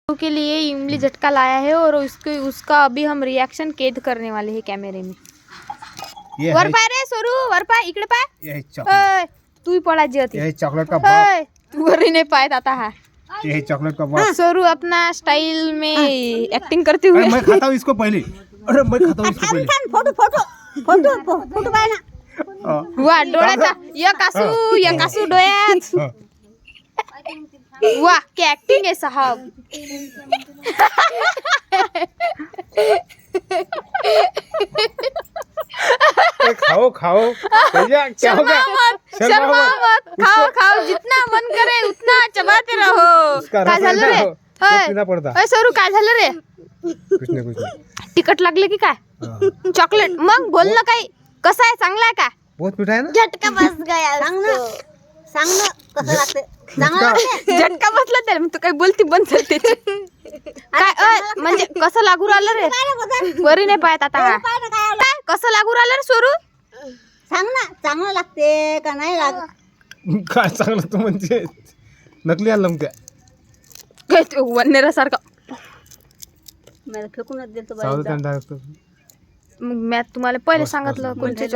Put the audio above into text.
के लिए इमली झटका लाया है और उसका अभी हम रिएक्शन कैद करने वाले हैं कैमरे में। वर पाय रे सोरू, वर पाय, इकडे पाय। तू पड़ा होती यही चॉकलेट का बाप, तू वर ही नहीं पाए आता है। यही चॉकलेट का बाप। सोरू अपना स्टाइल में एक्टिंग करते हुए। मैं खाता हूँ इसको पहले। अरे मैं खाता हूँ इसको पहले। फोटो पाय ना। वा डोळ्याचा या कासू डोळ्यात। वाह क्या एक्टिंग है साहब। खाओ खाओ भैया, क्या हो गया? शर्मा मत, खाओ जितना मन करे उतना चबाते रहो। काय झालं रे? पडता सोरू काय झालं रे? कुछ नाही तिखट लागले की काय? चॉकलेट मग बोल ना काही। कसा आहे, चांगला आहे का? बहुत मीठा है ना। झटका बस गया। सांग ना कसं लागते? चांगलं लागते? झटका बसला त्याला, तू काही बोलती बंद झाली काय म्हणजे कसं लागू राहिलं रे? वरी नाही पाहत आता हा. काय कसं लागू राहिलं रे सोरू? सांग ना, चांगलं लागते का नाही लागत? काय चांगलं तू म्हणजे नकली आणलं मग त्या काय ते वन्नेरासारखा। मला फेकूनच देतो सावध बाई. डायरेक्ट मग मी तुम्हाला पहिले सांगितलं कोणते